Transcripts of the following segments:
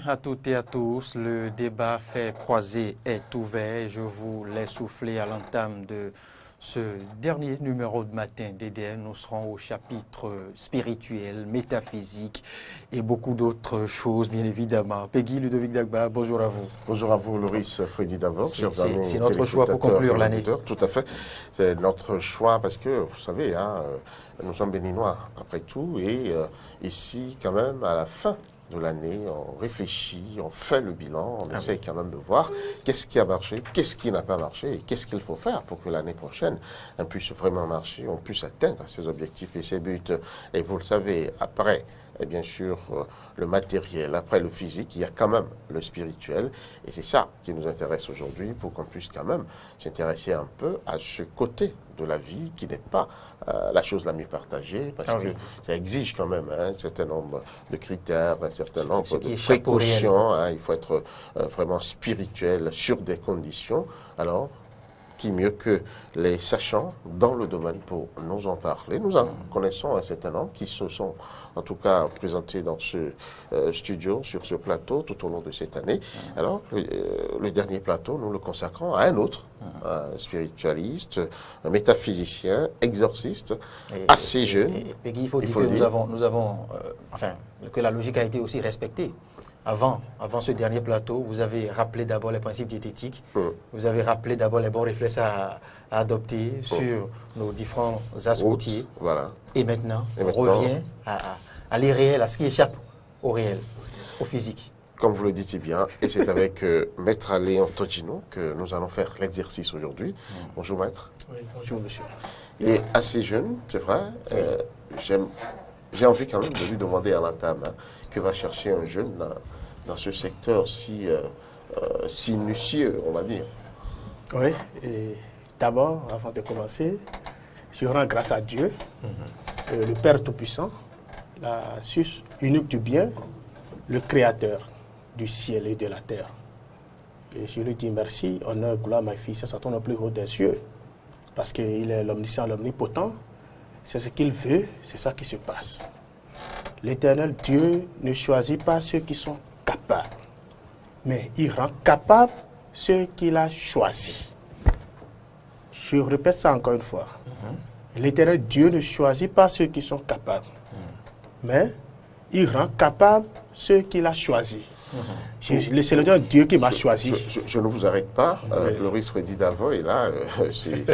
à toutes et à tous. Le débat fait croiser est ouvert. Je vous laisse souffler à l'entame de ce dernier numéro de matin d'Éden. Nous serons au chapitre spirituel, métaphysique et beaucoup d'autres choses, bien évidemment. Peggy Ludovic Dagba, bonjour à vous. Bonjour à vous, Loris Freddy Davor. C'est notre choix pour conclure l'année. Tout à fait. C'est notre choix parce que, vous savez, nous sommes béninois après tout. Et ici, quand même, à la fin de l'année, on réfléchit, on fait le bilan, on essaie quand même de voir qu'est-ce qui a marché, qu'est-ce qui n'a pas marché et qu'est-ce qu'il faut faire pour que l'année prochaine, on puisse vraiment marcher, on puisse atteindre ses objectifs et ses buts. Et vous le savez, après, et bien sûr, le matériel, après le physique, il y a quand même le spirituel. Et c'est ça qui nous intéresse aujourd'hui pour qu'on puisse quand même s'intéresser un peu à ce côté de la vie qui n'est pas la chose la mieux partagée, parce que ça exige quand même un certain nombre de critères, un certain nombre de précautions. Il faut être vraiment spirituel sur des conditions. Alors, qui mieux que les sachants dans le domaine pour nous en parler. Nous en connaissons un certain nombre qui se sont en tout cas présentés dans ce studio, sur ce plateau tout au long de cette année. Alors, le dernier plateau, nous le consacrons à un autre, un spiritualiste, un métaphysicien, exorciste, assez jeune. Et il faut dire que nous avons que la logique a été aussi respectée. Avant ce dernier plateau, vous avez rappelé d'abord les principes diététiques, vous avez rappelé d'abord les bons réflexes à adopter sur nos différents axes routiers. Voilà. Et maintenant, on revient à l'irréel, à ce qui échappe au réel, au physique. Comme vous le dites bien, et c'est avec Maître Léon Togino que nous allons faire l'exercice aujourd'hui. Bonjour Maître. Oui, bonjour Monsieur. Il est assez jeune, c'est vrai. J'ai envie quand même de lui demander à l'entame que va chercher un jeune dans ce secteur si minutieux, on va dire. Oui, et d'abord, avant de commencer, je rends grâce à Dieu, le Père Tout-Puissant, la source unique du bien, le Créateur du ciel et de la terre. Et je lui dis merci, honneur, gloire, ma fille, c'est ton nom plus haut des cieux, parce qu'il est l'omniscient, l'omnipotent. C'est ce qu'il veut, c'est ça qui se passe. L'Éternel Dieu ne choisit pas ceux qui sont capables, mais il rend capables ceux qu'il a choisis. Je répète ça encore une fois. L'Éternel Dieu ne choisit pas ceux qui sont capables, mais il rend capables ceux qu'il a choisis. C'est le Dieu qui m'a choisi. Je ne vous arrête pas. Loris Freddy Davor est là. C'est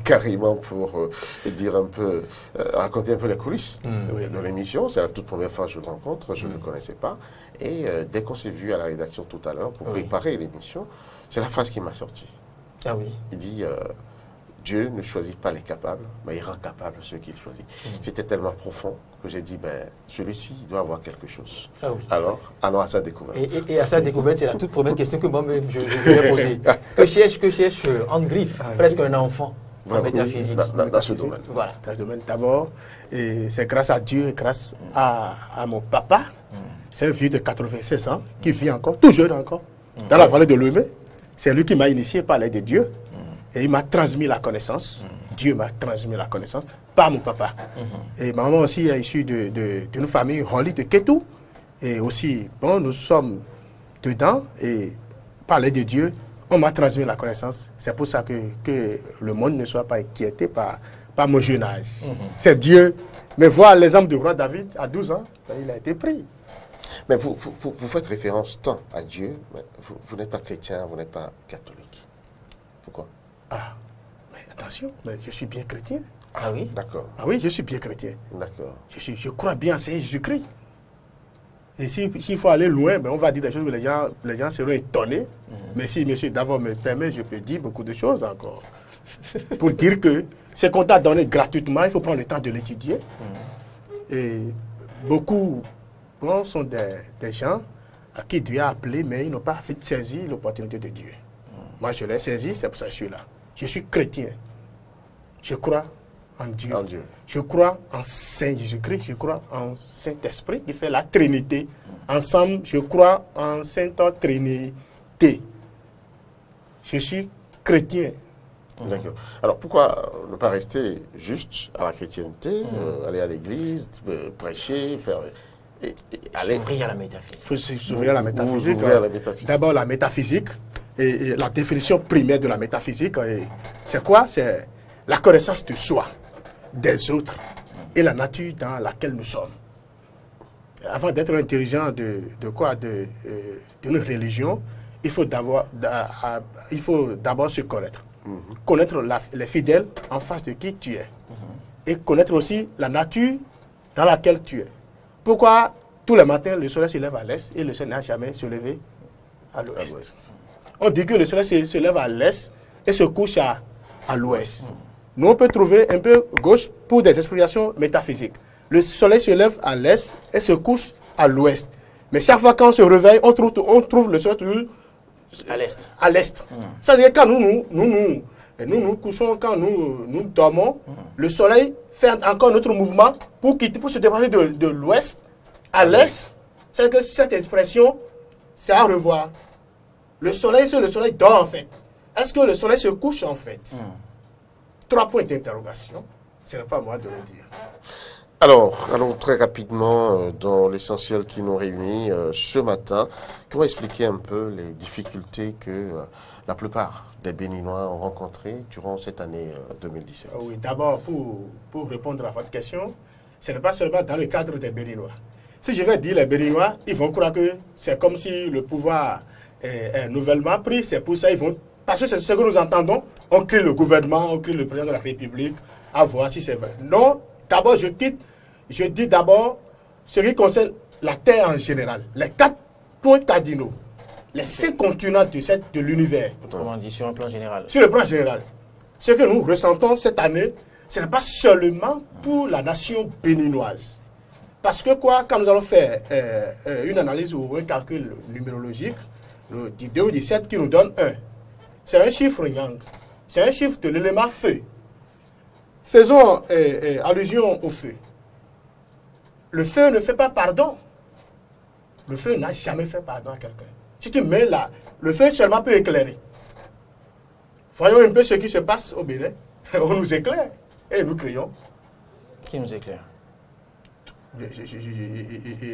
carrément pour dire un peu, raconter un peu les coulisses de l'émission. C'est la toute première fois que je le rencontre. Je ne le connaissais pas. Et dès qu'on s'est vu à la rédaction tout à l'heure pour préparer l'émission, c'est la phrase qui m'a sorti. Ah oui. Il dit Dieu ne choisit pas les capables, mais il rend capables ceux qu'il choisit. C'était tellement profond que j'ai dit, celui-ci doit avoir quelque chose. Ah oui. Alors à sa découverte. Et à sa découverte, c'est la toute première question que moi-même je lui ai posée. Que cherche en griffe, presque un enfant en métaphysique. Dans ce domaine. Voilà. Dans ce domaine d'abord, et c'est grâce à Dieu et grâce à mon papa, c'est un vieux de 96 ans qui vit encore, tout jeune encore, dans la vallée de Lomé. C'est lui qui m'a initié par l'aide de Dieu. Et il m'a transmis la connaissance. Dieu m'a transmis la connaissance par mon papa. Et ma maman aussi est issue d'une famille Roli de Ketou. Et aussi, nous sommes dedans. Et par l'aide de Dieu, on m'a transmis la connaissance. C'est pour ça que le monde ne soit pas inquiété par mon jeune âge. C'est Dieu. Mais voir l'exemple du roi David à 12 ans, il a été pris. Mais vous faites référence tant à Dieu, mais vous n'êtes pas chrétien, vous n'êtes pas catholique. Pourquoi? Ah, mais attention, mais je suis bien chrétien. Ah oui? D'accord. Ah oui, je suis bien chrétien. D'accord. Je crois bien en Seigneur Jésus-Christ. Et s'il faut aller loin, on va dire des choses où les gens seront étonnés. Mais si monsieur Davor me permet, je peux dire beaucoup de choses encore. Pour dire que ce qu'on t'a donné gratuitement, il faut prendre le temps de l'étudier. Et beaucoup sont des gens à qui Dieu a appelé, mais ils n'ont pas saisi l'opportunité de Dieu. Moi, je l'ai saisi, c'est pour ça que je suis là. Je suis chrétien. Je crois en Dieu. Je crois en Saint Jésus-Christ. Je crois en Saint-Esprit qui fait la Trinité. Ensemble, je crois en Sainte Trinité. Je suis chrétien. D'accord. Alors pourquoi ne pas rester juste à la chrétienté, aller à l'église, prêcher, faire... S'ouvrir à la métaphysique. Il faut s'ouvrir à la métaphysique. S'ouvrir à la métaphysique. D'abord, la métaphysique. Et la définition primaire de la métaphysique, c'est quoi? C'est la connaissance de soi, des autres et la nature dans laquelle nous sommes. Avant d'être intelligent d'une religion, il faut d'abord se connaître. Connaître les fidèles en face de qui tu es. Et connaître aussi la nature dans laquelle tu es. Pourquoi tous les matins le soleil se lève à l'est et le soleil n'a jamais se levé à l'ouest? On dit que le soleil se lève à l'est et se couche à l'ouest. Nous, on peut trouver un peu gauche pour des explications métaphysiques. Le soleil se lève à l'est et se couche à l'ouest. Mais chaque fois qu'on se réveille, on trouve le soleil toujours à l'est. À l'est. C'est-à-dire que quand nous couchons, quand nous dormons, le soleil fait encore notre mouvement pour se déplacer de l'ouest à l'est. C'est que cette expression, c'est à revoir. Le soleil dort en fait. Est-ce que le soleil se couche en fait? 3 points d'interrogation. Ce n'est pas à moi de le dire. Alors, allons très rapidement dans l'essentiel qui nous réunit ce matin. Comment expliquer un peu les difficultés que la plupart des Béninois ont rencontrées durant cette année 2017? Oui, d'abord, pour répondre à votre question, ce n'est pas seulement dans le cadre des Béninois. Si je vais dire les Béninois, ils vont croire que c'est comme si le pouvoir est nouvellement pris. C'est pour ça parce que c'est ce que nous entendons. On crie le gouvernement, on crie le président de la République, à voir si c'est vrai. Non, d'abord je dis d'abord ce qui concerne la Terre en général. Les 4 points cardinaux, les 5 continents de l'univers. Autrement dit, sur un plan général. Sur le plan général. Ce que nous ressentons cette année, ce n'est pas seulement pour la nation béninoise. Parce que quand nous allons faire une analyse ou un calcul numérologique, le 2017 qui nous donne 1, c'est un chiffre yang, c'est un chiffre de l'élément feu. Faisons allusion au feu. Le feu ne fait pas pardon. Le feu n'a jamais fait pardon à quelqu'un. Si tu mets là, le feu seulement peut éclairer. Voyons un peu ce qui se passe au Bénin. On nous éclaire et nous crions. Qui nous éclaire?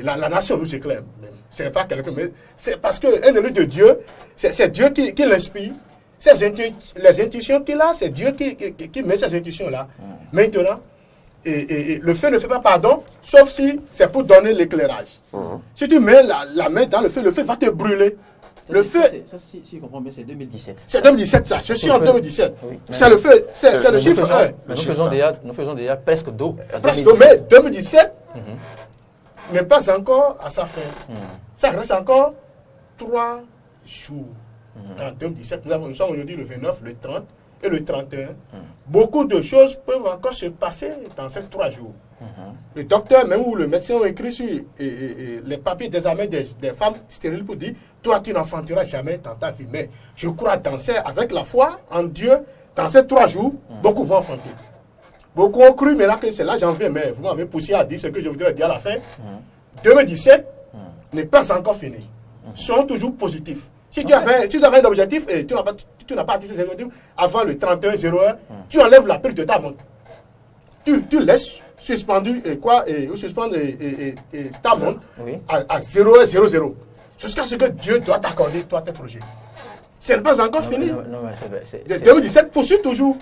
La nation nous éclaire. Ce n'est pas quelqu'un, mais c'est parce qu'un élu de Dieu, c'est Dieu qui l'inspire. Les intuitions qu'il a, c'est Dieu qui met ces intuitions-là. Maintenant, le feu ne fait pas pardon, sauf si c'est pour donner l'éclairage. Si tu mets la main dans le feu va te brûler. Le feu. Ça, si je comprends bien, c'est 2017. C'est 2017, ça. Je suis en 2017. Oui, c'est le feu, c'est le chiffre 1. Nous faisons déjà presque d'eau. Presque d'eau, mais 2017 n'est pas encore à sa fin. Ça reste encore 3 jours. En 2017, nous sommes aujourd'hui le 29, le 30 et le 31. Beaucoup de choses peuvent encore se passer dans ces 3 jours. Le docteur, même ou le médecin ont écrit sur les papiers désormais des femmes stériles pour dire, toi tu n'enfanteras jamais dans ta vie. Mais je crois avec la foi en Dieu, dans ces 3 jours, beaucoup vont enfanter. Beaucoup ont cru, mais là que c'est là j'en viens, mais vous m'avez poussé à dire ce que je voudrais dire à la fin. 2017 n'est pas encore fini. Soyons toujours positifs. Si tu avais un objectif et tu n'as pas atteint ces objectifs avant le 31-01, tu enlèves la pile de ta montre. Tu laisses suspendu suspendre ta montre à 0,00 jusqu'à ce que Dieu doit t'accorder toi tes projets. Ce n'est pas encore fini. De 2017 poursuit toujours.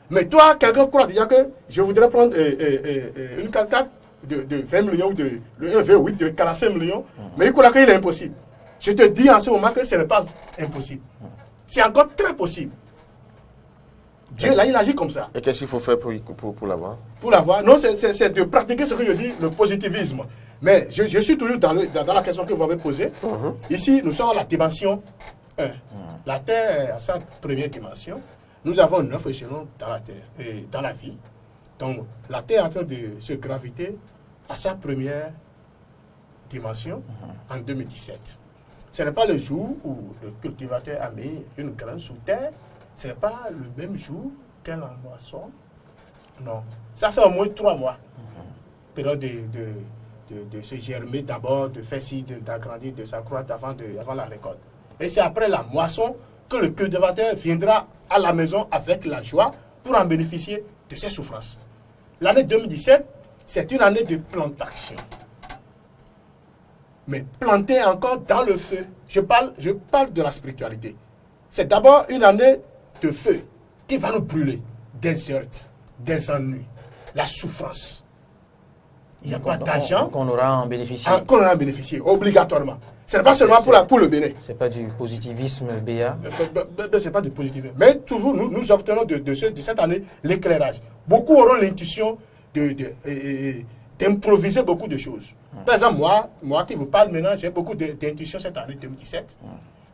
Mais toi, quelqu'un croit déjà que je voudrais prendre une 4x4 de 20 millions, de un V8 de 45 millions, mais il croit qu'il est impossible. Je te dis en ce moment que ce n'est pas impossible. C'est encore très possible. Dieu, là, il agit comme ça. Et qu'est-ce qu'il faut faire pour l'avoir? Pour l'avoir, non, c'est de pratiquer ce que je dis, le positivisme. Mais je suis toujours dans la question que vous avez posée. Ici, nous sommes à la dimension 1. La Terre est à sa première dimension. Nous avons 9 échelons dans la Terre, dans la vie. Donc, la Terre est en train de se graviter à sa première dimension en 2017. Ce n'est pas le jour où le cultivateur a mis une graine sous terre. Ce n'est pas le même jour qu'elle en moisson. Non. Ça fait au moins 3 mois. Période de se germer d'abord, de faire ci, d'agrandir, de s'accroître avant la récolte. Et c'est après la moisson que le cultivateur viendra à la maison avec la joie pour en bénéficier de ses souffrances. L'année 2017, c'est une année de plantation. mais planté encore dans le feu. Je parle de la spiritualité. C'est d'abord une année de feu qui va nous brûler. Des heurts, des ennuis, la souffrance. Il n'y a pas d'argent. Qu'on aura en bénéficié. Qu'on aura en bénéficié, obligatoirement. Ce n'est pas seulement pour le béné. Ce n'est pas du positivisme BA. Ce n'est pas du positivisme. Mais toujours, nous obtenons de cette année l'éclairage. Beaucoup auront l'intuition d'improviser beaucoup de choses. Par exemple, moi qui vous parle maintenant, j'ai beaucoup d'intuition cette année 2017.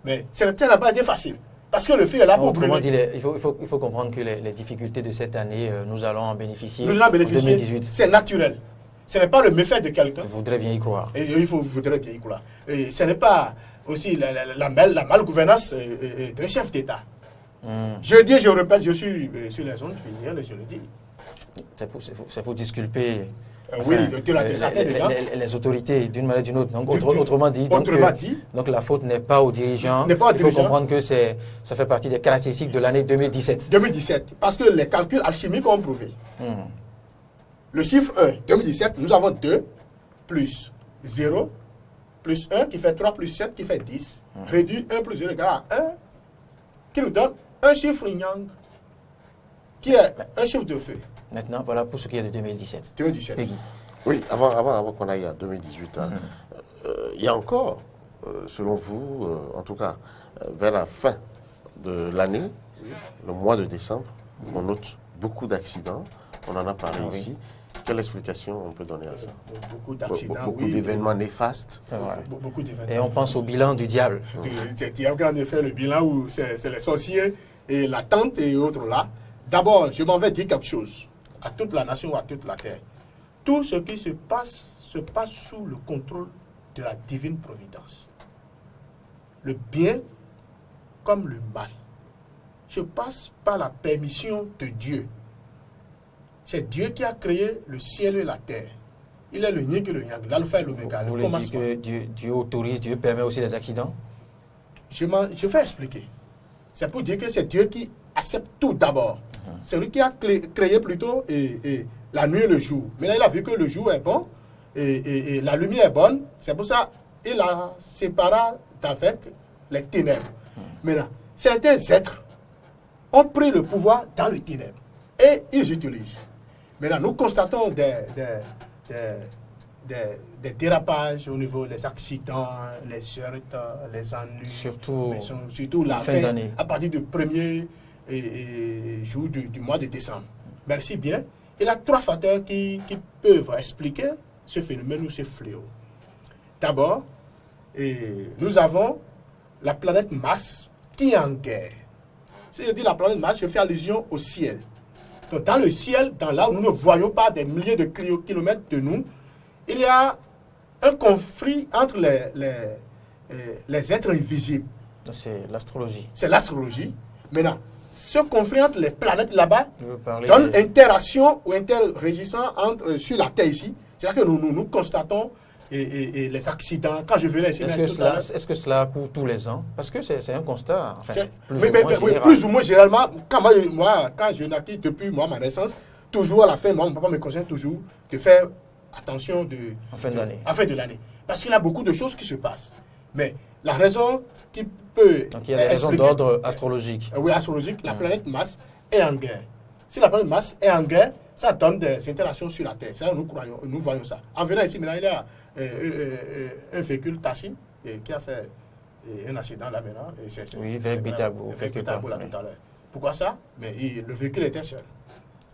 Mais ce n'est pas été facile. Parce que le feu est là pour brûler. Il faut comprendre que les difficultés de cette année, nous allons en bénéficier. Nous allons en bénéficier. 2018. C'est naturel. Ce n'est pas le méfait de quelqu'un. Je voudrais bien y croire. Et il faudrait bien y croire. Et ce n'est pas aussi la malgouvernance d'un chef d'État. Je dis, je répète, je suis sur les ondes, je le dis. C'est pour disculper les autorités d'une manière ou d'une autre. Donc, autrement dit, donc la faute n'est pas aux dirigeants. Il faut comprendre que ça fait partie des caractéristiques de l'année 2017. 2017, parce que les calculs alchimiques ont prouvé. Le chiffre 1, 2017, nous avons 2 plus 0 plus 1 qui fait 3 plus 7 qui fait 10. Réduit 1 plus 0 égale à 1 qui nous donne un chiffre yang qui est un chiffre de feu. Maintenant, voilà pour ce qui est de 2017. 2017. Oui, avant qu'on aille à 2018, il y a encore, selon vous, en tout cas, vers la fin de l'année, le mois de décembre, on note beaucoup d'accidents. On en a parlé ici. Quelle explication on peut donner à ça? Beaucoup d'accidents, beaucoup d'événements néfastes. Beaucoup d'événements. Et on pense au bilan du diable. Il y a en effet le bilan où c'est les sorciers et la tente et autres là. D'abord, je m'en vais dire quelque chose à toute la nation ou à toute la terre. Tout ce qui se passe sous le contrôle de la divine providence. Le bien comme le mal se passe par la permission de Dieu. C'est Dieu qui a créé le ciel et la terre. Il est le yin et le yang, l'alpha et l'oméga. Vous voulez dire que Dieu autorise, Dieu permet aussi des accidents? Je vais expliquer. C'est pour dire que c'est Dieu qui accepte tout d'abord. C'est lui qui a créé plutôt la nuit et le jour. Maintenant, il a vu que le jour est bon et la lumière est bonne. C'est pour ça qu'il a séparé d'avec les ténèbres. Maintenant, certains êtres ont pris le pouvoir dans les ténèbres et ils utilisent. Maintenant, nous constatons des dérapages au niveau des accidents, les heurts, les ennuis. Surtout la fin d'année. À partir du premier jour du mois de décembre. Merci bien. Il y a 3 facteurs qui peuvent expliquer ce phénomène ou ce fléau. D'abord, nous avons la planète Mars qui est en guerre. Si je dis la planète Mars, je fais allusion au ciel. Donc, dans le ciel, là où nous ne voyons pas des milliers de kilomètres de nous, il y a un conflit entre les êtres invisibles. C'est l'astrologie. C'est l'astrologie. Maintenant, ce conflit entre les planètes là-bas donne interaction ou interrégissant sur la Terre ici. C'est-à-dire que nous constatons les accidents. Quand je venais ici... Est-ce que cela court tous les ans? Parce que c'est un constat, enfin, plus ou moins généralement. Quand je naquis depuis ma naissance, toujours à la fin, mon papa me conseille toujours de faire attention en fin de l'année. Parce qu'il y a beaucoup de choses qui se passent. Mais la raison qui peut... Donc il y a des raisons d'ordre astrologique. Oui, astrologique. La planète Mars est en guerre. Si la planète Mars est en guerre, ça donne des interactions sur la Terre. Ça, nous voyons ça. En venant ici, maintenant, il y a un véhicule taxi qui a fait un accident là maintenant. Oui, vers Bitabo. Vers Bitabo là tout à l'heure. Pourquoi ça? Mais le véhicule était seul.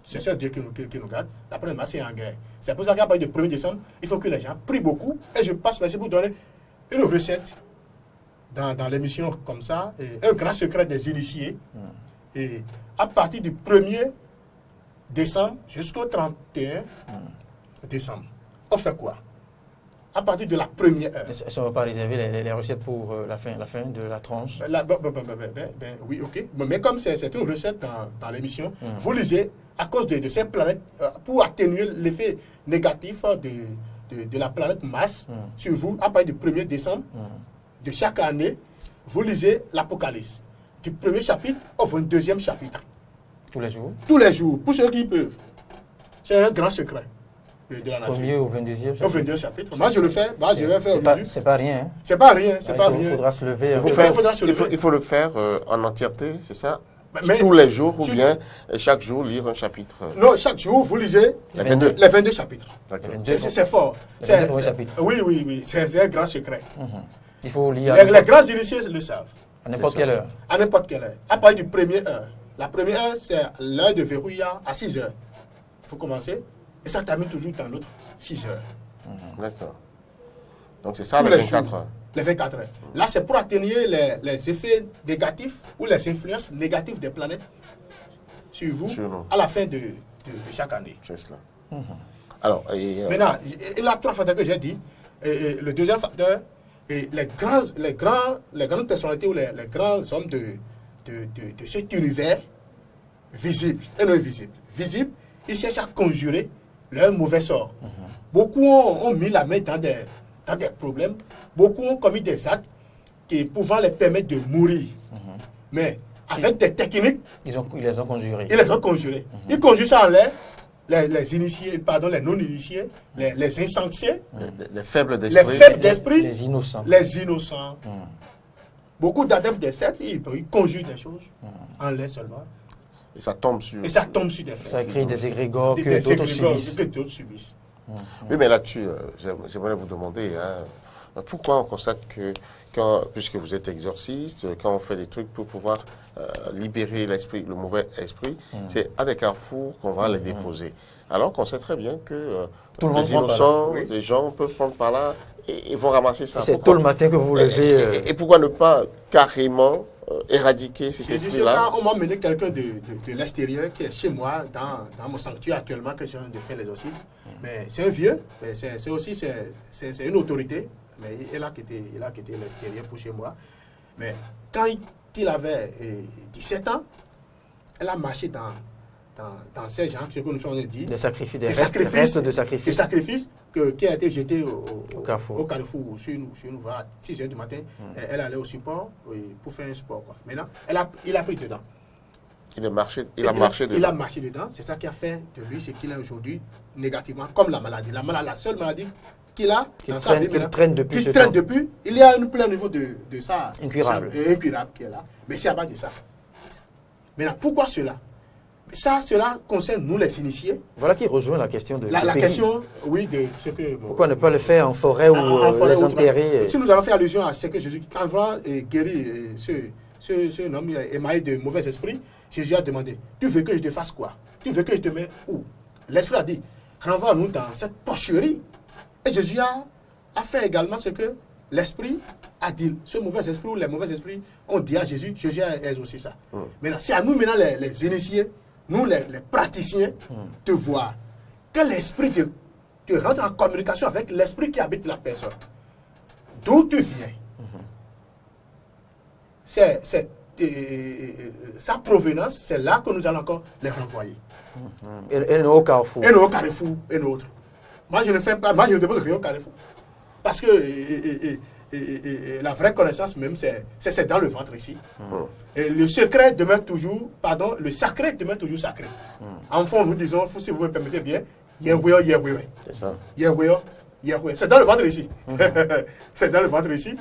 C'est seul Dieu qui nous garde. La planète Mars est en guerre. C'est pour ça qu'à partir du 1er décembre, il faut que les gens prient beaucoup. Et je passe merci pour donner une recette dans l'émission comme ça, un grand secret des initiés. Et à partir du 1er décembre jusqu'au 31 décembre, on fait quoi? À partir de la première heure. Est-ce qu'on ne va pas réserver les recettes pour la fin de la tranche? Oui, ok. Mais comme c'est une recette dans l'émission, vous lisez à cause de ces planètes, pour atténuer l'effet négatif de la planète Mars sur vous, à partir du 1er décembre de chaque année, vous lisez l'Apocalypse. Du 1er chapitre au 22e chapitre. Tous les jours? Tous les jours, pour ceux qui peuvent. C'est un grand secret. de la nature. Premier au 22e chapitre. Au 22e chapitre. Moi, je le fais. Moi, je vais faire aujourd'hui. C'est pas rien. Hein. C'est pas rien. C'est pas rien. Il faudra se lever. Il faut le faire en entièreté, c'est ça? Mais, tous les jours ou bien chaque jour lire un chapitre? Non, chaque jour, vous lisez les 22 chapitres. C'est fort. Oui. C'est un grand secret. Il faut lire. Les grands initiés le savent. À n'importe quelle heure. À n'importe quelle heure. À partir du premier heure. La première heure, c'est l'heure de verrouillage à 6 heures. Il faut commencer. Et ça termine toujours dans l'autre 6 heures. D'accord. Donc c'est ça les 24 heures. Les 24 heures. Là, c'est pour atténuer les effets négatifs ou les influences négatives des planètes sur vous à la fin de chaque année. C'est cela. Alors, maintenant, il y a 3 facteurs que j'ai dit. Le deuxième facteur, les grandes personnalités ou les grands hommes de cet univers visible et non visible. Visible, ils cherchent à conjurer leur mauvais sort. Beaucoup ont mis la main dans des problèmes. Beaucoup ont commis des actes qui pouvant les permettre de mourir. Mais avec des techniques, ils les ont conjurés. Ils conjurent ça en l'air. Les initiés, pardon, les non-initiés, les insensés, les faibles d'esprit, les innocents. Beaucoup d'adeptes des sectes, ils conjurent des choses en l'air seulement. Et ça tombe sur des faits. Ça crée des égrégores que d'autres subissent. Oui, mais là-dessus, j'aimerais vous demander, pourquoi on constate que, puisque vous êtes exorciste, quand on fait des trucs pour pouvoir libérer l'esprit, le mauvais esprit, c'est à des carrefours qu'on va les déposer. Alors qu'on sait très bien que les innocents, les gens peuvent prendre par là et vont ramasser ça. C'est tôt le matin que vous vous levez. Et pourquoi ne pas carrément éradiquer cet esprit-là? On m'a mené quelqu'un de l'extérieur qui est chez moi, dans mon sanctuaire actuellement, que je viens de faire l'exorcisme. Mais c'est un vieux, c'est une autorité, mais il a quitté l'extérieur pour chez moi. Mais quand il avait 17 ans, elle a marché dans ces gens, ce que nous sommes dit, des restes de sacrifices qui a été jeté au carrefour sur nous à 6 h du matin. Elle allait au support pour faire un sport. Maintenant, il a pris dedans. Il a marché dedans. Il a marché dedans. C'est ça qui a fait de lui ce qu'il est aujourd'hui négativement, comme la maladie. La seule maladie qu'il a dans sa vie, qu'il traîne depuis. Il y a une plaie au niveau de ça. Incurable qui est là. Mais c'est à base de ça. Maintenant, pourquoi cela? Cela concerne nous les initiés. Voilà qui rejoint la question de la question, oui, de ce que... Pourquoi ne pas le faire en forêt ou les enterrer? Si nous avons fait allusion à ce que Jésus, quand il guérit ce homme émaillé de mauvais esprits, Jésus a demandé, tu veux que je te fasse quoi? Tu veux que je te mette où? L'Esprit a dit, renvoie-nous dans cette porcherie. Et Jésus a fait également ce que l'Esprit a dit. Ce mauvais esprit ou les mauvais esprits ont dit à Jésus, Jésus a exaucé ça. Maintenant, c'est à nous maintenant les initiés, nous les praticiens, de voir que l'Esprit te rentre en communication avec l'Esprit qui habite la personne. D'où tu viens. Sa provenance, c'est là que nous allons encore les renvoyer. Et nous au carrefour. Et nous au carrefour, et nous autres. Moi, je ne fais pas, moi, je ne dépose rien au carrefour. Parce que la vraie connaissance même, c'est dans le ventre ici. Et le secret demeure toujours, le sacré demeure toujours sacré. En fond, nous disons, si vous me permettez bien, Yahweh, Yahweh. C'est ça. Yahweh, Yahweh. C'est dans le ventre ici. C'est dans le ventre ici.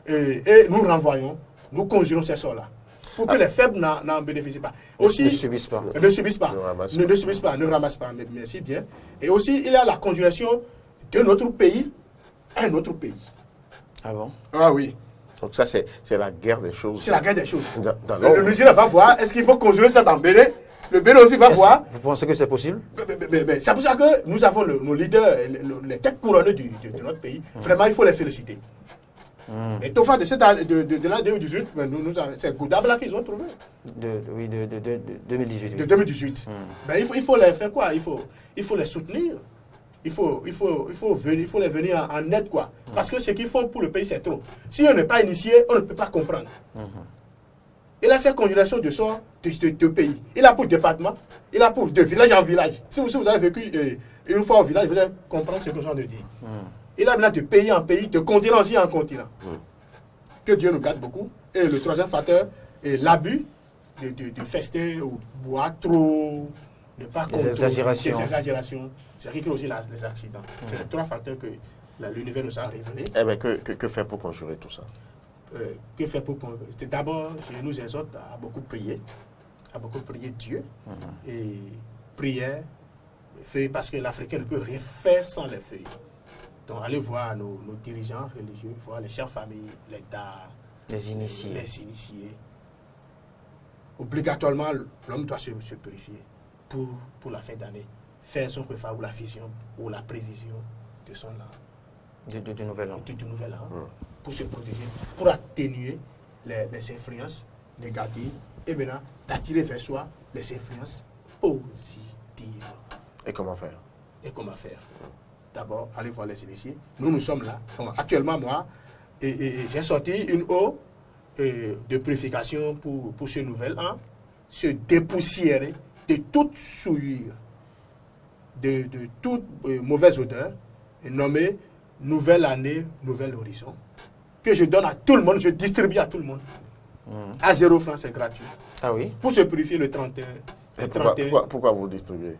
Et nous renvoyons, nous conjurons ces sorts-là. Pour que les faibles n'en bénéficient pas. Aussi, ne subissent pas. Ne subissent pas. Ne subissent pas, ne ramassent pas. Merci bien. Et aussi, il y a la conjuration de notre pays à un autre pays. Ah bon? Ah oui. Donc ça, c'est la guerre des choses. C'est la guerre des choses. Le Nigeria va voir, est-ce qu'il faut conjurer ça dans Bénin? Le Bénin aussi va voir. Vous pensez que c'est possible? C'est pour ça que nous avons nos leaders, les têtes couronnées de notre pays. Vraiment, il faut les féliciter. Et tout de l'an 2018, c'est Goudabla qu'ils ont trouvé. De 2018. De 2018. Il faut les faire quoi? Il faut les soutenir. Il faut les venir en aide, quoi. Parce que ce qu'ils font pour le pays, c'est trop. Si on n'est pas initié, on ne peut pas comprendre. Il a cette conjuration de sorts de pays. Il a pour département, il a pour de village en village. Si vous avez vécu une fois au village, vous allez comprendre ce que je viens de dire. Il a maintenant de pays en pays, de continent aussi en continent. Que Dieu nous garde beaucoup. Et le troisième facteur est l'abus de fester ou boire trop, ne pas Les exagérations. Les exagérations, c'est qui crée aussi les accidents. C'est les trois facteurs que l'univers nous a révélés. Eh bien, que faire pour conjurer tout ça? Que faire pour conjurer? D'abord, je nous exhorte à beaucoup prier Dieu. Et prière, feuilles, parce que l'Africain ne peut rien faire sans les feuilles. Donc, allez voir nos dirigeants religieux, voir les chefs familles, les dames, les initiés. Obligatoirement, l'homme doit se purifier pour la fin d'année. Faire son repas ou la vision ou la prévision de son an. Du nouvel an. Du nouvel an. Pour se protéger, pour atténuer les influences négatives et maintenant d'attirer vers soi les influences positives. Et comment faire? D'abord, allez voir les initiés. Nous sommes là. Donc, actuellement, moi, j'ai sorti une eau de purification pour ce nouvel an, se dépoussiérer de toute souillure, de toute mauvaise odeur, et nommé nouvelle année, nouvel horizon, que je donne à tout le monde, je distribue à tout le monde. À 0 francs, c'est gratuit. Ah oui? Pour se purifier le 31. Pourquoi vous distribuez?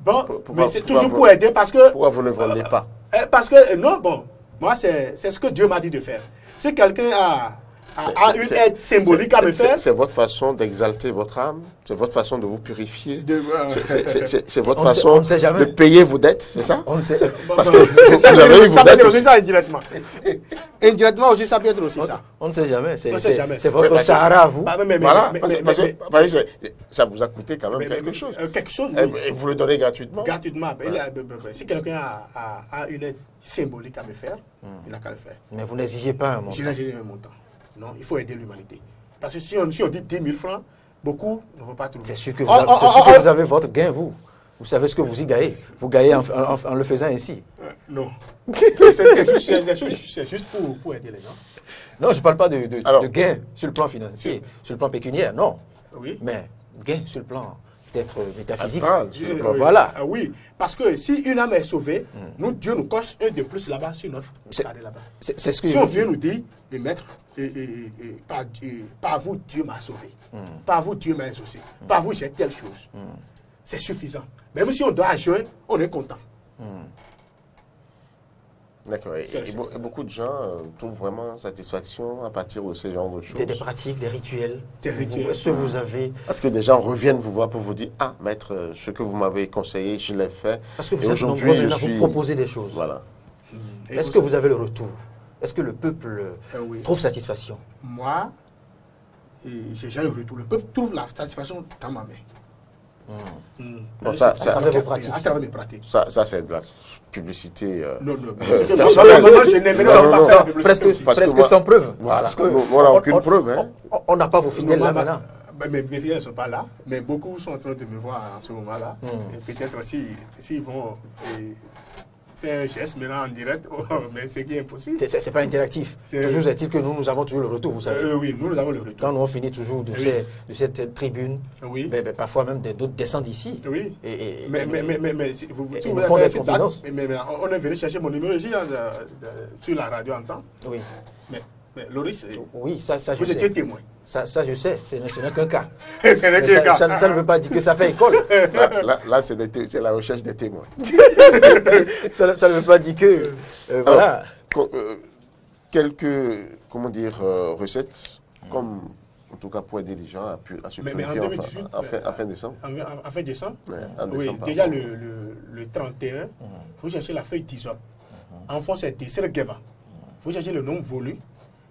Bon, mais c'est toujours pour aider parce que... Pourquoi vous ne vendez pas? Parce que, non, bon, moi, c'est ce que Dieu m'a dit de faire. Si quelqu'un a une aide symbolique à me faire... C'est votre façon d'exalter votre âme? C'est votre façon de vous purifier? C'est votre façon de payer vos dettes, c'est ça? On ne sait. Parce que vous avez eu vos dettes aussi. Ça indirectement. Indirectement aussi, ça peut être aussi ça. On ne sait jamais. C'est votre Sahara à vous. Voilà, parce que ça vous a coûté quand même quelque chose. Quelque chose, oui. Et vous le donnez gratuitement? Gratuitement. Si quelqu'un a une aide symbolique à me faire, il n'a qu'à le faire. Mais vous n'exigez pas un montant? Je n'exige un montant. Non, il faut aider l'humanité. Parce que si on dit 10 000 francs, beaucoup ne vont pas trouver. C'est sûr que vous avez votre gain, vous. Vous savez ce que vous y gagnez. Vous gagnez en le faisant ainsi. Non. C'est juste pour aider les gens. Non, je ne parle pas de gain sur le plan financier, sur le plan pécuniaire, non. Oui. Mais gain sur le plan peut-être métaphysique. Voilà. Oui, parce que si une âme est sauvée, Dieu nous coche un de plus là-bas sur notre carré là-bas. C'est ce que si on vient nous dire, maître, par vous, Dieu m'a sauvé. Par vous, Dieu m'a exaucé. Par vous, j'ai telle chose. C'est suffisant. Même si on doit agir, on est content. D'accord. Et beaucoup de gens trouvent vraiment satisfaction à partir de ce genre de choses. Des pratiques, des rituels. Ce que vous avez. Parce que des gens reviennent vous voir pour vous dire: ah, maître, ce que vous m'avez conseillé, je l'ai fait. Parce que vous êtes nombreux maintenant, vous proposez des choses. Voilà. Est-ce que vous avez le retour? Est-ce que le peuple trouve satisfaction? Moi, j'ai jamais le retour. Le peuple trouve la satisfaction dans ma main. À travers vos pratiques. À travers mes pratiques. Ça c'est de la publicité. Non. Presque sans preuve. Voilà. On n'a aucune preuve. On n'a pas vos fidèles là maintenant. Mes fidèles ne sont pas là, mais beaucoup sont en train de me voir en ce moment-là. Peut-être s'ils vont faire un geste maintenant en direct, mais c'est qui est impossible. C'est pas interactif. Toujours est-il que nous avons toujours le retour, vous savez. Oui, nous avons le retour. Quand on finit toujours de cette tribune, parfois même d'autres descendent ici. Oui. Mais vous font des confidences. Mais on est venu chercher mon numéro ici sur la radio en temps. Oui. Mais Loris, oui, ça je vous sais. étiez témoin. Ça je sais, ce n'est qu'un cas. Ça ne veut pas dire que ça fait école. Là c'est la recherche des témoins. Ça ne veut pas dire que... voilà. Quelques, recettes, comme en tout cas pour aider les gens à se purifier en fin décembre. En fin décembre? Oui, déjà le 31, il faut chercher la feuille d'hysope. En fond, c'est le guéba. Il faut chercher le nom voulu.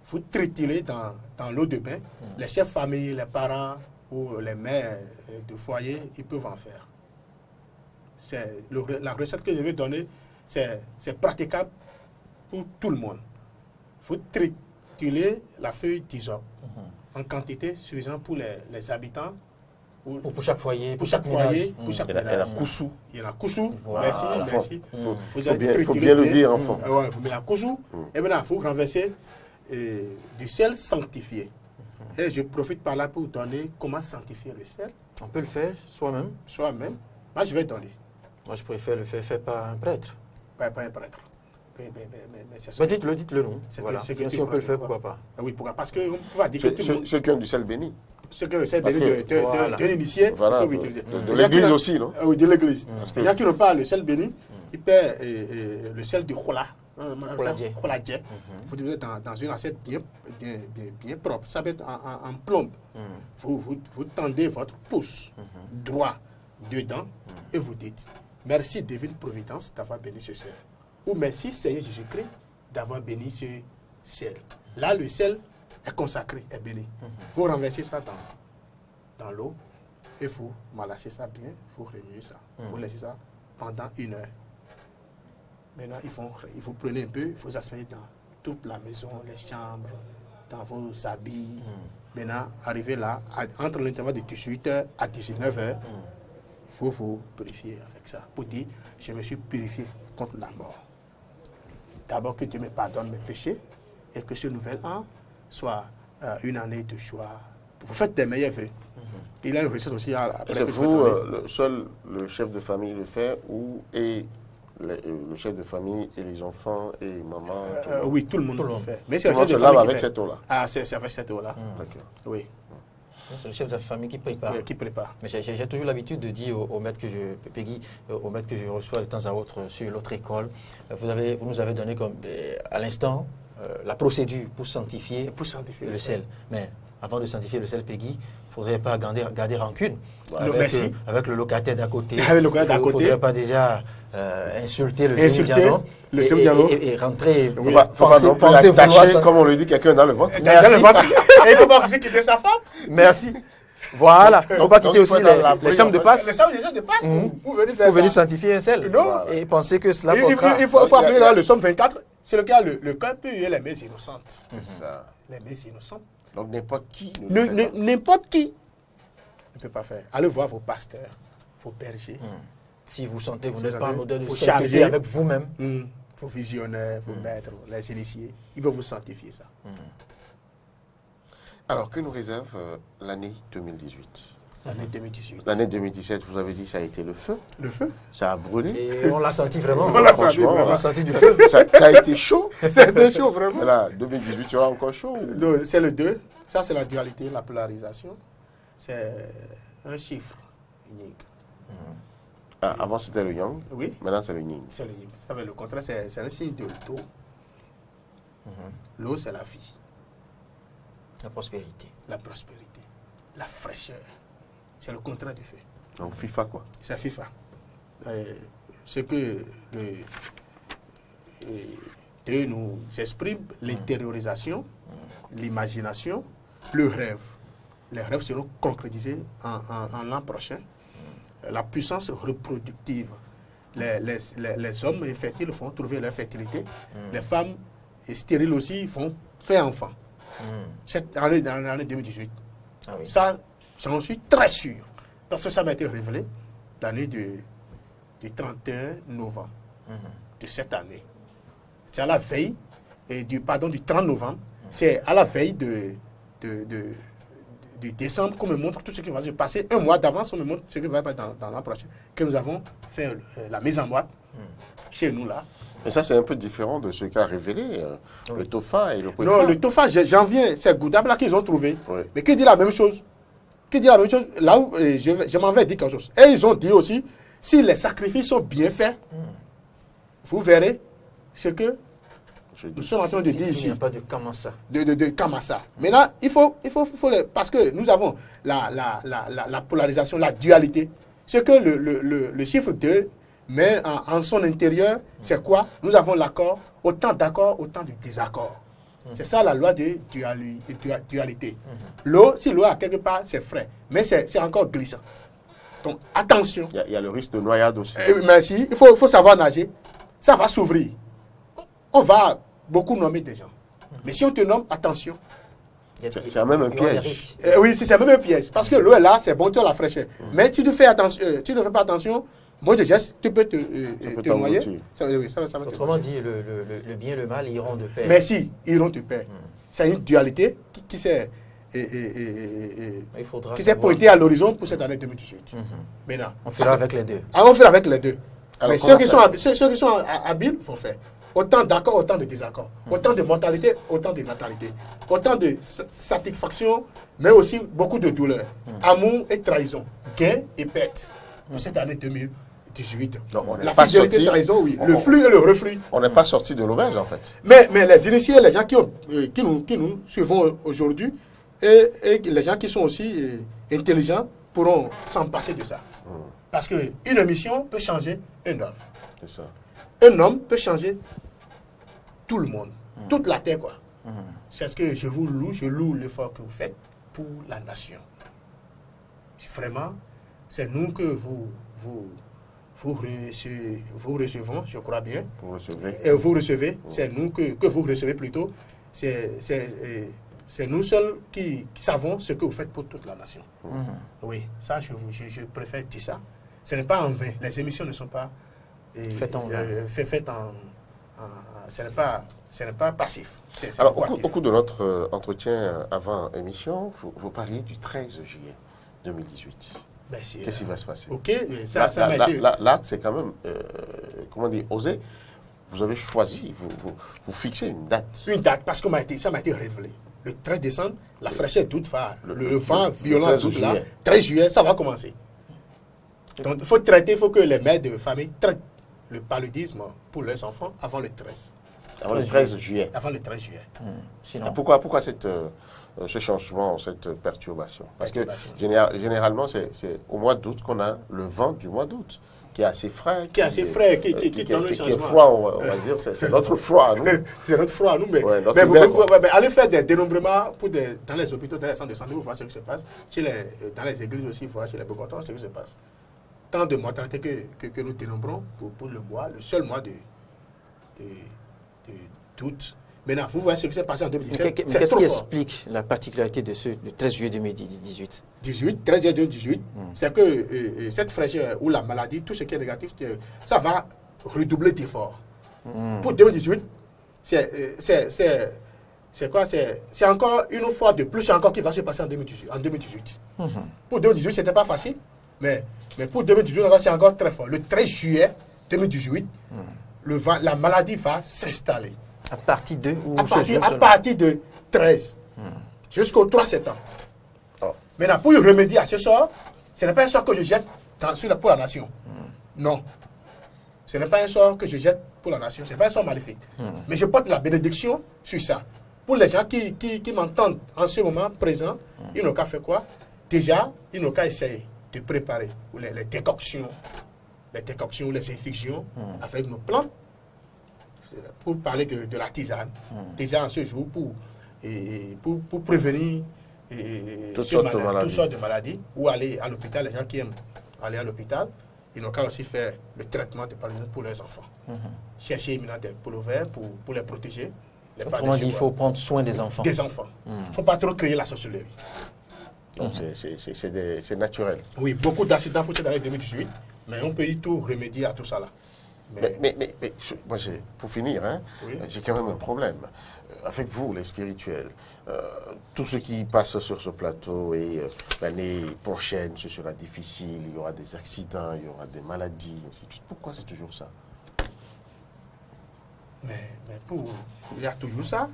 Il faut triturer dans l'eau de bain. Les chefs familles, les parents ou les mères de foyer, ils peuvent en faire. La recette que je vais donner, c'est praticable pour tout le monde. Il faut triturer la feuille d'hysope en quantité suffisante pour les habitants. Pour chaque foyer, pour chaque foyer, pour chaque ménage. Il y a la coussou. Il y a la coussou. Voilà. Merci. Il faut bien le dire, enfant. Il faut mettre la coussou. Et maintenant, il faut renverser du sel sanctifié. Et je profite par là pour donner comment sanctifier le sel. On peut le faire soi-même. Soi-même. Moi, je vais donner. Moi, je préfère le faire fait par un prêtre. Pas un prêtre. Mais dites-le, non. Voilà. Si on peut le faire, pourquoi pas? Oui, pourquoi? Parce qu'on va dire que ceux qui ont du sel béni. ce que le sel Parce béni que, d'un initié, voilà, peuvent utiliser. de l'église aussi, non? Oui, de l'église. que- Les gens qui n'ont pas le sel béni, ils paient le sel de Khola. Kholadje. Kholadje. Il faut utiliser dans une assiette bien propre. Ça peut être en plombe. Vous tendez votre pouce droit dedans et vous dites merci divine providence d'avoir béni ce sel. Ou merci Seigneur Jésus-Christ d'avoir béni ce sel. Là, le sel est consacré, est béni. Vous renversez ça dans l'eau et vous malassez ça bien, vous remuez ça. Vous laissez ça pendant 1 heure. Maintenant, il faut prendre un peu, il faut s'asseoir dans toute la maison, les chambres, dans vos habits. Maintenant, arrivé là, entre l'intervalle de 18h à 19h, il faut vous purifier avec ça. Pour dire, je me suis purifié contre la mort. D'abord, que Dieu me pardonne mes péchés et que ce nouvel an soit une année de joie. Vous faites des meilleurs vœux. Il a une recette aussi. C'est vous, seul le chef de famille le fait ou le chef de famille et les enfants et maman Oui, tout le monde le fait. Mais tout le monde se lave avec cette eau-là. Ah, c'est avec cette eau-là. D'accord. Oui. C'est le chef de la famille qui prépare. Qui prépare. Mais j'ai toujours l'habitude de dire au maître que Peggy, au maître que je reçois de temps à autre sur l'autre école, vous nous avez donné comme à l'instant la procédure pour sanctifier, le sel. Mais avant de sanctifier le sel, Peggy, il ne faudrait pas garder rancune avec le locataire d'à côté. Il ne faudrait pas déjà insulter le Seigneur et rentrer. Il ne faut pas non plus attacher, comme on le dit, quelqu'un dans le ventre. Merci. Et il ne faut pas aussi quitter sa femme. Merci. Voilà. On va quitter aussi les chambres de passe. Les chambres de passe pour venir sanctifier un sel. Non. Et penser que cela il faut appeler dans le psaume 24. C'est le cas, le cœur peut et les mains innocentes. C'est ça. Les mains innocentes. Donc n'importe qui. N'importe qui ne peut pas faire. Allez voir vos pasteurs, vos bergers. Si vous sentez que vous n'êtes pas en odeur de faut sainteté charger avec vous-même. Vos visionnaires, vos maîtres, les initiés, ils vont vous sanctifier ça. Alors, que nous réserve l'année 2018? L'année 2018. L'année 2017, vous avez dit, ça a été le feu. Le feu. Ça a brûlé. Et on l'a senti vraiment. On l'a senti vraiment. On a senti du feu. Ça a été chaud. C'était chaud, vraiment. Et là, 2018, tu auras encore chaud C'est le 2. Ça, c'est la dualité, la polarisation. C'est un chiffre unique. Avant, c'était le yang. Oui. Maintenant, c'est le yin. C'est le yin. Ça veut le contraire, c'est un signe de l'eau. L'eau, c'est la vie. La prospérité. La prospérité. La fraîcheur. C'est le contraire du feu. Donc, FIFA, quoi. C'est FIFA. Ce que Dieu nous exprime, l'intériorisation, l'imagination, le rêve. Les rêves seront concrétisés en l'an prochain. La puissance reproductive. Les hommes infertiles vont trouver leur fertilité. Les femmes stériles aussi vont faire enfant. Cette année, dans l'année 2018. Ah oui. Ça, j'en suis très sûr. Parce que ça m'a été révélé l'année du 31 novembre de cette année. C'est à la veille du 30 novembre. C'est à la veille du décembre qu'on me montre tout ce qui va se passer. Un mois d'avance, on me montre ce qui va se passer dans l'an prochain. Que nous avons fait la mise en boîte chez nous là. Et ça, c'est un peu différent de ce qu'a révélé le Tofa et le Poifa. Non, le Tofa, j'en viens. C'est Goudab là qu'ils ont trouvé. Oui. Mais qui dit la même chose? Qui dit la même chose? Là où je m'en vais dire quelque chose. Et ils ont dit aussi, si les sacrifices sont bien faits, vous verrez ce que nous sommes en train de dire ici. Il n'y a pas de Kamasa. De Kamasa. Maintenant, il faut parce que nous avons la polarisation, la dualité. Ce que le chiffre 2 met en son intérieur, c'est quoi? Nous avons l'accord, autant d'accord, autant de désaccord. C'est ça la loi de dualité. L'eau, si l'eau est quelque part, c'est frais, mais c'est encore glissant. Donc, attention. Il y a le risque de noyade aussi. Merci. Il faut savoir nager. Ça va s'ouvrir. On va beaucoup nommer des gens. Mais si on te nomme, attention. C'est même un piège. Oui, c'est même un piège. Parce que l'eau est là, c'est bon, tu as la fraîcheur. Mais tu ne fais pas attention, moi je geste, tu peux te noyer. Autrement dit, le bien et le mal iront de pair. Merci, iront de pair. C'est une dualité qui s'est pointée à l'horizon pour cette année 2018. Maintenant, on fera avec les deux. On fera avec les deux. Alors, mais ceux qui sont habiles vont faire. autant d'accords, autant de désaccords. Autant de mortalité, autant de natalité. Autant de satisfaction, mais aussi beaucoup de douleur. Amour et trahison. Gain et perte. Pour cette année 2018. Donc, on n'est La pas fidélité, sorti- trahison, oui. on- Le flux et le reflux. On n'est pas sorti de l'auberge, en fait. Mais les initiés, les gens qui nous suivons aujourd'hui, et les gens qui sont aussi intelligents pourront s'en passer de ça. Parce qu'une émission peut changer un homme. C'est ça. Un homme peut changer tout le monde, toute la terre, quoi. C'est ce que je loue l'effort que vous faites pour la nation. Vraiment, c'est nous que vous recevons, je crois bien. Vous recevez. Et vous recevez, c'est nous que vous recevez plutôt. C'est nous seuls qui savons ce que vous faites pour toute la nation. Oui, ça, je préfère dire ça. Ce n'est pas en vain. Les émissions ne sont pas Faites en vain. faites ce n'est pas passif. C'est Alors, proactif. au cours de notre entretien avant émission, vous parliez du 13 juillet 2018. Ben, Qu'est-ce qui va se passer? Ok, ça m'a été... Là, c'est quand même, comment dire, osé. Vous avez choisi, vous fixez une date. Une date, parce que ça m'a été révélé. Le 13 décembre, la fraîcheur d'août va... Le vent violent 13 d'août, là, juillet. 13 juillet, ça va commencer. Donc, il faut que les mères de famille traitent le paludisme pour leurs enfants avant le 13. Avant le 13 juillet. Avant le 13 juillet. Sinon, Pourquoi ce changement, cette perturbation? Parce que généralement, c'est au mois d'août qu'on a le vent du mois d'août, qui est assez frais. Qui est assez frais, qui donne le qui est changement. froid, on va dire. C'est notre froid à nous. C'est notre froid à nous, mais, Ouais, notre mais, hiver, mais allez faire des dénombrements dans les hôpitaux, dans les centres de santé, vous voir ce qui se passe. Dans les églises aussi, voir chez les bocotons ce qui se passe. Tant de mortalité que nous dénombrons pour le mois, le seul mois d'août. Maintenant, vous voyez ce qui s'est passé en 2017. mais qu'est-ce qui explique la particularité de le 13 juillet 2018? 13 juillet 2018, c'est que cette fraîcheur ou la maladie, tout ce qui est négatif, ça va redoubler d'efforts. Pour 2018, c'est quoi? C'est encore une fois de plus encore qui va se passer en 2018. Pour 2018, ce n'était pas facile, mais pour 2018, c'est encore très fort. Le 13 juillet 2018, la maladie va s'installer. À partir de ou À partir de 13 jusqu'au 3 septembre. Maintenant, pour y remédier à ce sort, ce n'est pas un sort que je jette pour la nation. Non. Ce n'est pas un sort que je jette pour la nation. Ce n'est pas un sort maléfique. Mais je porte la bénédiction sur ça. Pour les gens qui m'entendent en ce moment présent, ils n'ont qu'à faire quoi? Déjà, ils n'ont qu'à essayer de préparer les décoctions, les infusions avec nos plantes. Pour parler de la tisane, déjà en ce jour, pour prévenir toutes sortes de maladies, ou aller à l'hôpital, les gens qui aiment aller à l'hôpital, ils n'ont qu'à aussi faire le traitement de paludisme pour leurs enfants. Chercher immunitaire pour le verre, pour les protéger. Autrement dit, il faut prendre soin des enfants. Des enfants. Il ne faut pas trop créer la sorcellerie. C'est naturel. Oui, beaucoup d'accidents pour cette année 2018, mais on peut y tout remédier à tout ça là. Mais moi, pour finir, Oui. j'ai quand même un problème. Avec vous, les spirituels, tout ce qui passe sur ce plateau et l'année prochaine, ce sera difficile, il y aura des accidents, il y aura des maladies, ainsi de suite. Pourquoi c'est toujours ça? Mais il y a toujours ça,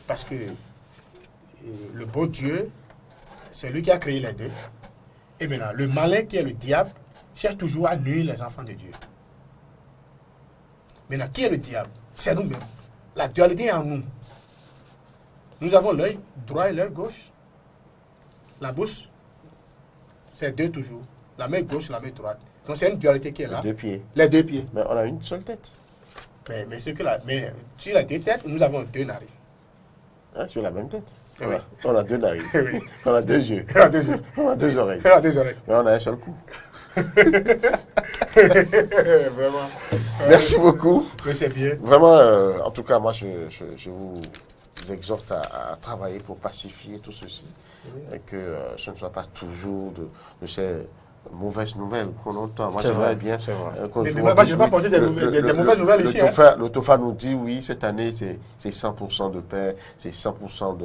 parce que le bon Dieu, c'est lui qui a créé les deux. Et maintenant, le malin qui est le diable, cherche toujours à nuire les enfants de Dieu. Maintenant, qui est le diable? C'est nous-mêmes. La dualité est en nous. Nous avons l'œil droit et l'œil gauche. La bouche, c'est deux toujours. La main gauche, la main droite. Donc c'est une dualité qui est là. Les 2 pieds. Les 2 pieds. Mais on a une seule tête. Mais sur les 2 têtes, nous avons 2 narines. Sur la même tête. Oui. On a 2 narines. Oui. On a 2 yeux. On a 2 yeux. On a 2 oreilles. On a 2 oreilles. Mais on a un seul coup. Vraiment. Merci beaucoup. Mais c'est bien. Vraiment, en tout cas, moi, je vous exhorte à travailler pour pacifier tout ceci. Et que ce ne soit pas toujours de ces mauvaise nouvelle qu'on entend. Moi, C'est j'aimerais vrai, bien c'est vrai. qu'on Mais joue moi, en je vais pas porter des mauvaises nouvelles ici, Le TOFA nous dit, oui, cette année, c'est 100% de paix, c'est 100%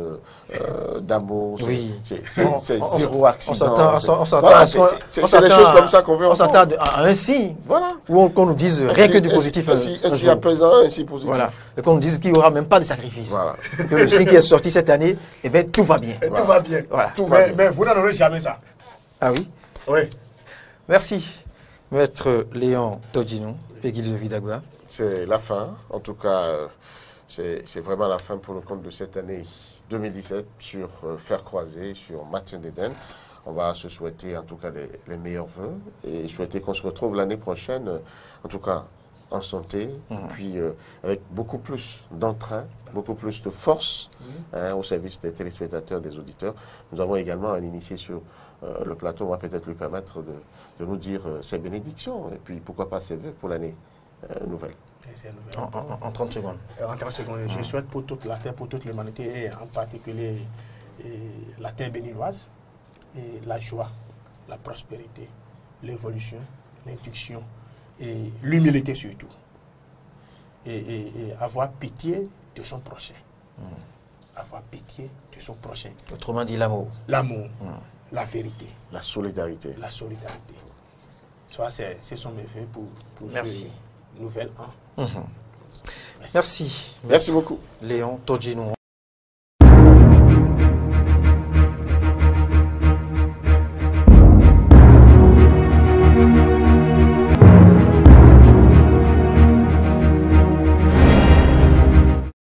d'amour, Oui. c'est zéro accident. On s'attend Voilà, à c'est des choses comme ça qu'on veut on entendre. s'attend à un signe. Voilà. Ou qu'on nous dise rien que du positif. Ainsi apaisant, ainsi positif. Voilà. Et qu'on nous dise qu'il n'y aura même pas de sacrifice. Voilà. Que le signe qui est sorti cette année, eh bien, tout va bien. Et tout va bien. Voilà. Tout va bien. Mais vous n'en aurez jamais ça. Ah oui. Oui. Merci, Maître Léon Todjinou, Peggy de Vidagua. C'est la fin. En tout cas, c'est vraiment la fin pour le compte de cette année 2017 sur Fer Croisé, sur Matin d'Éden. On va se souhaiter en tout cas les meilleurs vœux et souhaiter qu'on se retrouve l'année prochaine, en tout cas en santé, et puis avec beaucoup plus d'entrain, beaucoup plus de force au service des téléspectateurs, des auditeurs. Nous avons également un initié sur le plateau, on va peut-être lui permettre de nous dire ses bénédictions et puis pourquoi pas ses vœux pour l'année nouvelle. En 30 secondes. En 30 secondes, je souhaite pour toute la Terre, pour toute l'humanité, et en particulier la Terre béninoise, et la joie, la prospérité, l'évolution, l'intuition et l'humilité surtout. Et avoir pitié de son prochain. Avoir pitié de son prochain. Autrement dit, l'amour. L'amour, la vérité. La solidarité. La solidarité. Soit ce sont mes vœux pour Merci. ce nouvel an. Merci. Merci beaucoup. Léon Todjinou.